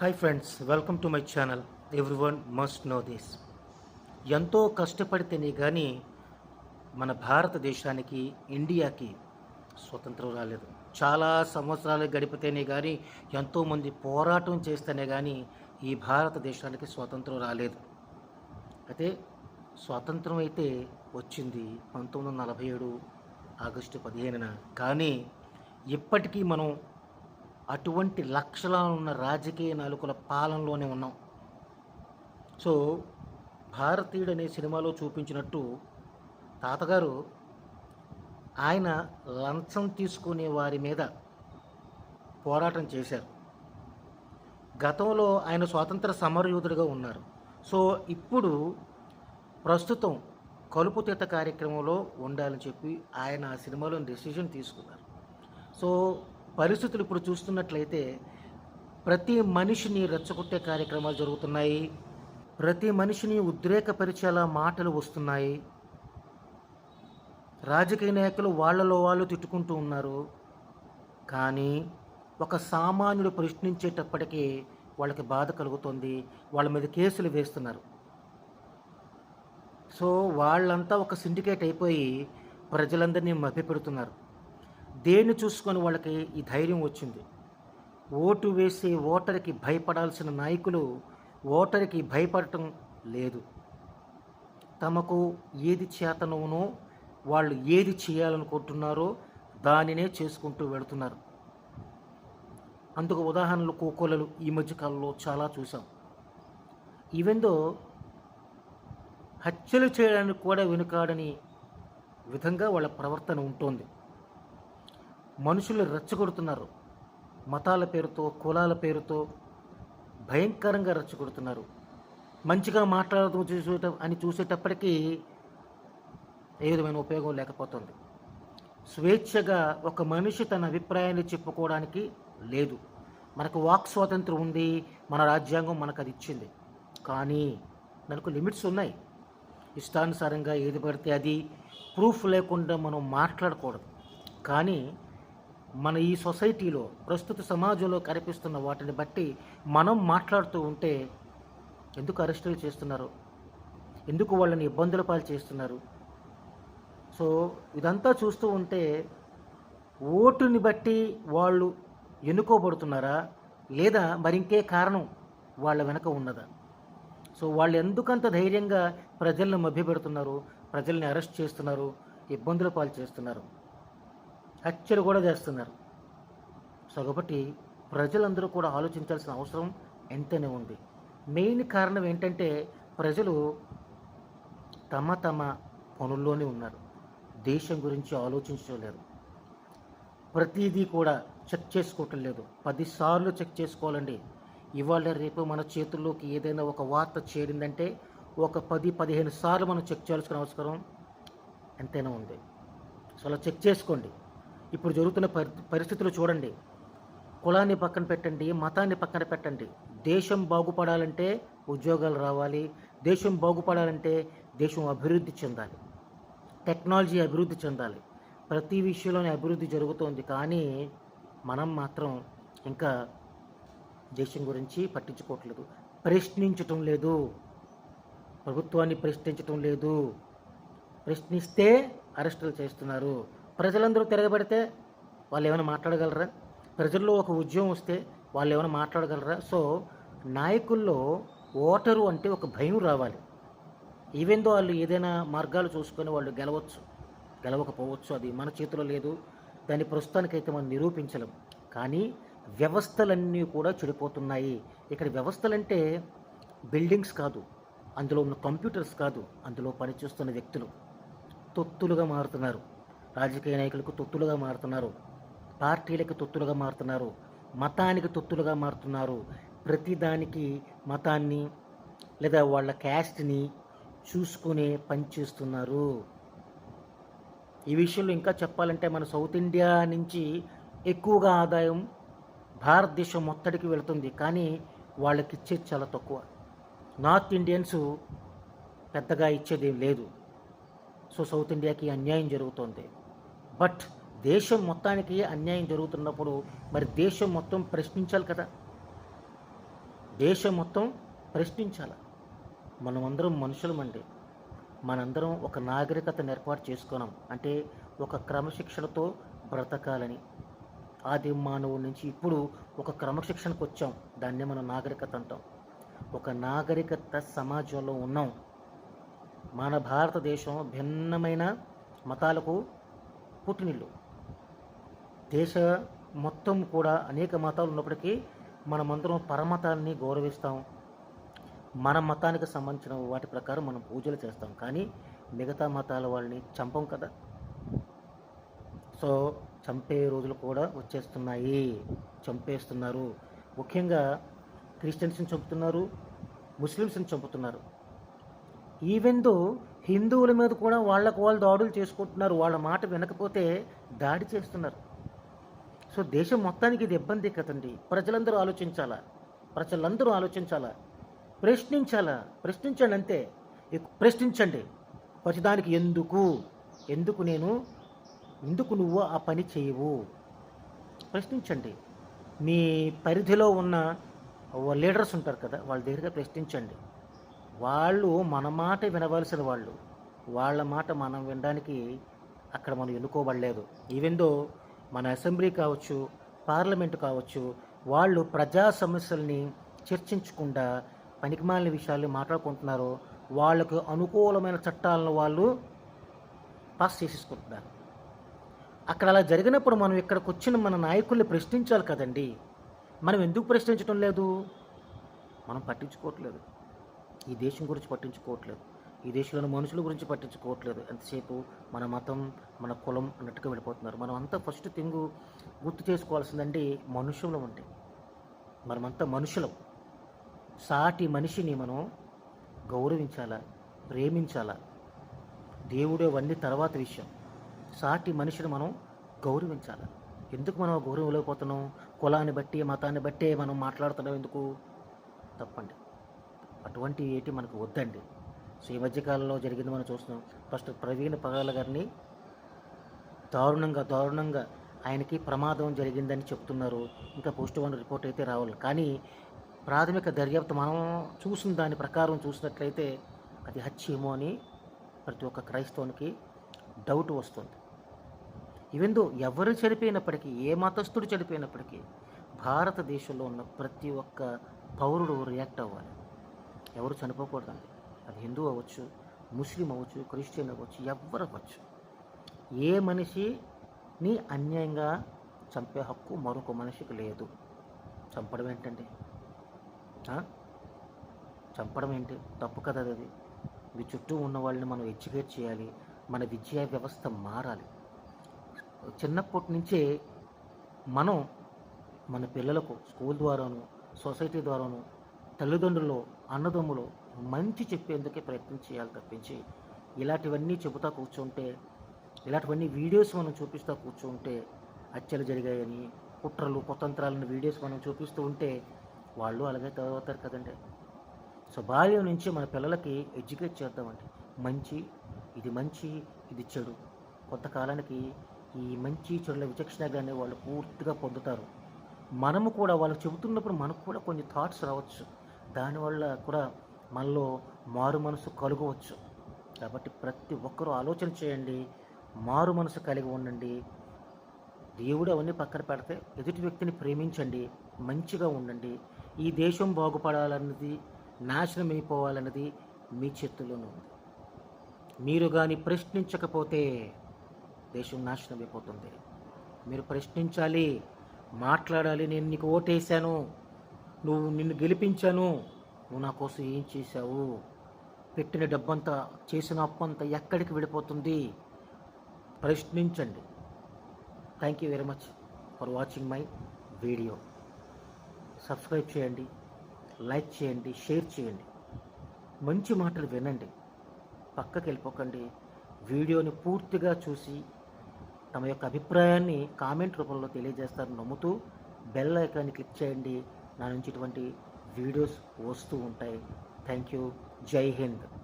Hi friends, welcome to my channel. Everyone must know this. ఎంతో కష్టపడితేనే కానీ మన భారతదేశానికి, ఇండియాకి స్వతంత్రం రాలేదు. చాలా సంవత్సరాలు గడిపితేనే కానీ, ఎంతోమంది పోరాటం చేస్తేనే కానీ ఈ భారతదేశానికి స్వతంత్రం రాలేదు. అయితే స్వాతంత్రం అయితే వచ్చింది 1947 ఆగస్టు 15న. కానీ ఇప్పటికీ మనం అటువంటి లక్షణాలు ఉన్న రాజకీయ నాయకుల పాలనలోనే ఉన్నాం. సో భారతీయుడు అనే సినిమాలో చూపించినట్టు తాతగారు ఆయన లంచం తీసుకునే వారి మీద పోరాటం చేశారు. గతంలో ఆయన స్వాతంత్ర సమరయోధుడిగా ఉన్నారు. సో ఇప్పుడు ప్రస్తుతం కలుపుతీత కార్యక్రమంలో ఉండాలని చెప్పి ఆయన ఆ సినిమాలో డెసిషన్ తీసుకున్నారు. సో పరిస్థితులు ఇప్పుడు చూస్తున్నట్లయితే ప్రతి మనిషిని రెచ్చగొట్టే కార్యక్రమాలు జరుగుతున్నాయి. ప్రతి మనిషిని ఉద్రేకపరిచేలా మాటలు వస్తున్నాయి. రాజకీయ నాయకులు వాళ్ళలో వాళ్ళు తిట్టుకుంటూ ఉన్నారు. కానీ ఒక సామాన్యుడు ప్రశ్నించేటప్పటికీ వాళ్ళకి బాధ కలుగుతుంది. వాళ్ళ మీద కేసులు వేస్తున్నారు. సో వాళ్ళంతా ఒక సిండికేట్ అయిపోయి ప్రజలందరినీ మభ్యపెడుతున్నారు. దేన్ని చూసుకొని వాళ్ళకి ఈ ధైర్యం వచ్చింది? ఓటు వేసే ఓటరికి భయపడాల్సిన నాయకులు ఓటరికి భయపడటం లేదు. తమకు ఏది చేతనవునో, వాళ్ళు ఏది చేయాలనుకుంటున్నారో దానినే చేసుకుంటూ వెళుతున్నారు. అందుకు ఉదాహరణలు కోకోలలు ఈ మధ్యకాలంలో చాలా చూసాం. ఈవెందో హత్యలు చేయడానికి కూడా వెనుకాడని విధంగా వాళ్ళ ప్రవర్తన ఉంటుంది. మనుషులు రెచ్చగొడుతున్నారు. మతాల పేరుతో, కులాల పేరుతో భయంకరంగా రెచ్చగొడుతున్నారు. మంచిగా మాట్లాడుతూ చూసేటప్పటికీ ఏ విధమైన ఉపయోగం లేకపోతుంది. స్వేచ్ఛగా ఒక మనిషి తన అభిప్రాయాన్ని చెప్పుకోవడానికి లేదు. మనకు వాక్ స్వాతంత్రం ఉంది, మన రాజ్యాంగం మనకు అది ఇచ్చింది. కానీ మనకు లిమిట్స్ ఉన్నాయి. ఇష్టానుసారంగా ఏది పడితే అది ప్రూఫ్ లేకుండా మనం మాట్లాడకూడదు. కానీ మన ఈ సొసైటీలో, ప్రస్తుత సమాజంలో కనిపిస్తున్న వాటిని బట్టి మనం మాట్లాడుతూ ఉంటే ఎందుకు అరెస్టులు చేస్తున్నారు? ఎందుకు వాళ్ళని ఇబ్బందుల పాలు చేస్తున్నారు? సో ఇదంతా చూస్తూ ఉంటే ఓటుని బట్టి వాళ్ళు ఎన్నుకోబడుతున్నారా, లేదా మరింకే కారణం వాళ్ళ వెనక ఉన్నదా? సో వాళ్ళు ఎందుకంత ధైర్యంగా ప్రజలను మభ్యపెడుతున్నారు, ప్రజల్ని అరెస్ట్ చేస్తున్నారు, ఇబ్బందుల పాలు చేస్తున్నారు, హత్యలు కూడా చేస్తున్నారు. సో కాబట్టి ప్రజలందరూ కూడా ఆలోచించాల్సిన అవసరం ఎంతనే ఉంది. మెయిన్ కారణం ఏంటంటే ప్రజలు తమ పనుల్లోనే ఉన్నారు. దేశం గురించి ఆలోచించలేరు. ప్రతిదీ కూడా చెక్ చేసుకోవటం లేదు. 10 సార్లు చెక్ చేసుకోవాలండి. ఇవాళ రేపు మన చేతుల్లోకి ఏదైనా ఒక వార్త చేరిందంటే ఒక 10-15 సార్లు మనం చెక్ చేయాల్సిన అవసరం ఎంతైనా ఉంది. సో అలా చెక్ చేసుకోండి. ఇప్పుడు జరుగుతున్న పరిస్థితులు చూడండి. కులాన్ని పక్కన పెట్టండి, మతాన్ని పక్కన పెట్టండి. దేశం బాగుపడాలంటే ఉద్యోగాలు రావాలి. దేశం బాగుపడాలంటే దేశం అభివృద్ధి చెందాలి. టెక్నాలజీ అభివృద్ధి చెందాలి. ప్రతి విషయంలోనే అభివృద్ధి జరుగుతోంది. కానీ మనం మాత్రం ఇంకా దేశం గురించి పట్టించుకోవట్లేదు. ప్రశ్నించటం లేదు. ప్రభుత్వాన్ని ప్రశ్నించటం లేదు. ప్రశ్నిస్తే అరెస్టులు చేస్తున్నారు. ప్రజలందరూ తిరగబడితే వాళ్ళు ఏమైనా మాట్లాడగలరా? ప్రజల్లో ఒక ఉద్యమం వస్తే వాళ్ళు ఏమైనా మాట్లాడగలరా? సో నాయకుల్లో ఓటరు అంటే ఒక భయం రావాలి. ఈవెన్ దో వాళ్ళు ఏదైనా మార్గాలు చూసుకొని వాళ్ళు గెలవచ్చు, గెలవకపోవచ్చు, అది మన చేతిలో లేదు. దాన్ని ప్రస్తుతానికైతే మనం నిరూపించలేం. కానీ వ్యవస్థలన్నీ కూడా చెడిపోతున్నాయి. ఇక్కడ వ్యవస్థలంటే బిల్డింగ్స్ కాదు, అందులో ఉన్న కంప్యూటర్స్ కాదు, అందులో పనిచేస్తున్న వ్యక్తులు తొత్తులుగా మారుతున్నారు. రాజకీయ నాయకులకు తొత్తులుగా మారుతున్నారు. పార్టీలకు తొత్తులుగా మారుతున్నారు. మతానికి తొత్తులుగా మారుతున్నారు. ప్రతిదానికి మతాన్ని లేదా వాళ్ళ క్యాస్ట్ని చూసుకునే పనిచేస్తున్నారు. ఈ విషయంలో ఇంకా చెప్పాలంటే మన సౌత్ ఇండియా నుంచి ఎక్కువగా ఆదాయం భారతదేశం మొత్తడికి వెళుతుంది. కానీ వాళ్ళకి ఇచ్చేది చాలా తక్కువ. నార్త్ ఇండియన్స్ పెద్దగా ఇచ్చేదేం లేదు. సో సౌత్ ఇండియాకి అన్యాయం జరుగుతుంది. బట్ దేశం మొత్తానికి అన్యాయం జరుగుతున్నప్పుడు మరి దేశం మొత్తం ప్రశ్నించాలి కదా. దేశం మొత్తం ప్రశ్నించాలి. మనమందరం మనుషులమండి. మనందరం ఒక నాగరికతను ఏర్పాటు చేసుకున్నాం. అంటే ఒక క్రమశిక్షణతో బ్రతకాలని. ఆది మానవుడి నుంచి ఇప్పుడు ఒక క్రమశిక్షణకు వచ్చాం. దాన్నే మనం నాగరికత అంటాం. ఒక నాగరికత సమాజంలో ఉన్నాం. మన భారతదేశం భిన్నమైన మతాలకు పుట్టినిల్లు. దేశ మొత్తం కూడా అనేక మతాలు ఉన్నప్పటికీ మనమందరం పరమతాన్ని గౌరవిస్తాం. మన మతానికి సంబంధించిన వాటి ప్రకారం మనం పూజలు చేస్తాం. కానీ మిగతా మతాల వాళ్ళని చంపం కదా. సో చంపే రోజులు కూడా వచ్చేస్తున్నాయి. చంపేస్తున్నారు. ముఖ్యంగా క్రిస్టియన్స్ని చంపుతున్నారు, ముస్లిమ్స్ని చంపుతున్నారు. ఈవెన్ దో హిందువుల మీద కూడా వాళ్ళకు వాళ్ళు దాడులు చేసుకుంటున్నారు. వాళ్ళ మాట వినకపోతే దాడి చేస్తున్నారు. సో దేశం మొత్తానికి ఇది ఇబ్బంది కదండి. ప్రజలందరూ ఆలోచించాలా, ప్రశ్నించండి అంతే. ప్రశ్నించండి ప్రతిదానికి ఎందుకు నువ్వు ఆ పని చేయవు ప్రశ్నించండి. మీ పరిధిలో ఉన్న లీడర్స్ ఉంటారు కదా, వాళ్ళ దగ్గరగా ప్రశ్నించండి. వాళ్ళు మన మాట వినవలసిన వాళ్ళు. వాళ్ళ మాట మనం వినడానికి అక్కడ మనం ఎన్నుకోబడలేదు. ఈవెందో మన అసెంబ్లీ కావచ్చు, పార్లమెంటు కావచ్చు, వాళ్ళు ప్రజా సమస్యల్ని చర్చించకుండా పనికిమాలిన విషయాలు మాట్లాడుకుంటున్నారు. వాళ్ళకు అనుకూలమైన చట్టాలను వాళ్ళు పాస్ చేసేసుకుంటున్నారు. అక్కడ అలా జరిగినప్పుడు మనం ఇక్కడికి వచ్చిన మన నాయకుల్ని ప్రశ్నించాలి కదండి. మనం ఎందుకు ప్రశ్నించడం లేదు? మనం పట్టించుకోవట్లేదు. ఈ దేశం గురించి పట్టించుకోవట్లేదు. ఈ దేశంలోని మనుషుల గురించి పట్టించుకోవట్లేదు. ఎంతసేపు మన మతం, మన కులం అన్నట్టుగా వెళ్ళిపోతున్నారు. మనం అంతా ఫస్ట్ థింగ్ గుర్తు చేసుకోవాల్సిందండి, మనుషులం అంటే. మనమంతా మనుషులం. సాటి మనిషిని మనం గౌరవించాలా, ప్రేమించాలా. దేవుడు అవన్నీ తర్వాత విషయం. సాటి మనిషిని మనం గౌరవించాలి. ఎందుకు మనం గౌరవం ఇవ్వలేకపోతున్నాం? కులాన్ని బట్టి, మతాన్ని బట్టే మనం మాట్లాడుతున్నాం. ఎందుకు? తప్పండి. అటువంటి ఏంటి మనకు వద్దండి. సో ఈ మధ్యకాలంలో జరిగింది మనం చూస్తున్నాం. ఫస్ట్ ప్రవీణ్ పగడాల గారిని దారుణంగా ఆయనకి ప్రమాదం జరిగిందని చెప్తున్నారు. ఇంకా పోస్ట్-మార్టం రిపోర్ట్ అయితే రావాలి. కానీ ప్రాథమిక దర్యాప్తు మనం చూసిన దాని ప్రకారం చూసినట్లయితే అది హత్యేమో అని ప్రతి ఒక్క క్రైస్తవునికి డౌట్ వస్తుంది. ఈవెందో ఎవరు చనిపోయినప్పటికీ, ఏ మతస్థుడు చనిపోయినప్పటికీ భారతదేశంలో ఉన్న ప్రతి ఒక్క పౌరుడు రియాక్ట్ అవ్వాలి. ఎవరు చనిపోకూడదండి. అది హిందూ అవ్వచ్చు, ముస్లిం అవ్వచ్చు, క్రిస్టియన్ అవ్వచ్చు, ఎవరు అవ్వచ్చు. ఏ మనిషిని అన్యాయంగా చంపే హక్కు మరొక మనిషికి లేదు. చంపడం ఏంటండి? చంపడం ఏంటి? తప్పు కదా అది. మీ చుట్టూ ఉన్న వాళ్ళని మనం ఎడ్యుకేట్ చేయాలి. మన విద్యా వ్యవస్థ మారాలి. చిన్నప్పటి నుంచే మనం మన పిల్లలకు స్కూల్ ద్వారాను, సొసైటీ ద్వారాను, తల్లిదండ్రులు, అన్నదమ్ములు మంచి చెప్పేందుకే ప్రయత్నం చేయాలి తప్పించి ఇలాంటివన్నీ చెబుతా కూర్చుంటే, ఇలాంటివన్నీ వీడియోస్ మనం చూపిస్తూ కూర్చుంటే, హత్యలు జరిగాయని, కుట్రలు, కుతంత్రాలను వీడియోస్ మనం చూపిస్తూ ఉంటే వాళ్ళు అలాగే తయారవుతారు కదండి. సో బాల్యం నుంచి మన పిల్లలకి ఎడ్యుకేట్ చేద్దామండి. మంచి, ఇది చెడు. కొంతకాలానికి ఈ మంచి చెడుల విచక్షణ కానీ వాళ్ళు పూర్తిగా పొందుతారు. మనము కూడా వాళ్ళు చెబుతున్నప్పుడు మనకు కూడా కొన్ని థాట్స్ రావచ్చు. దానివల్ల కూడా మనలో మారు మనసు కలుగవచ్చు. కాబట్టి ప్రతి ఒక్కరూ ఆలోచన చేయండి, మారు మనసు కలిగి ఉండండి. దేవుడు అవన్నీ పక్కన పెడితే ఎదుటి వ్యక్తిని ప్రేమించండి, మంచిగా ఉండండి. ఈ దేశం బాగుపడాలన్నది, నాశనం అయిపోవాలన్నది మీ చేతుల్లోనే ఉంది. మీరు కానీ ప్రశ్నించకపోతే దేశం నాశనం అయిపోతుంది. మీరు ప్రశ్నించాలి, మాట్లాడాలి. నేను నీకు ఓటేశాను, నిన్ను గెలిపించాను, నువ్వు నా కోసం ఏం చేశావు, పెట్టిన డబ్బంతా, చేసిన అప్పంతా ఎక్కడికి వెళ్ళిపోతుంది? ప్రశ్నించండి. Thank you very much for watching my video. Subscribe చేయండి, లైక్ చేయండి, షేర్ చేయండి. మంచి మాటలు వినండి, పక్కకి వెళ్ళిపోకండి. వీడియోని పూర్తిగా చూసి తమ యొక్క అభిప్రాయాన్ని కామెంట్ రూపంలో తెలియజేస్తారని నమ్ముతూ బెల్ ఐకాన్ని క్లిక్ చేయండి. నా నుంచి ఇటువంటి వీడియోస్ వస్తూ ఉంటాయి. Thank you. జై హింద్.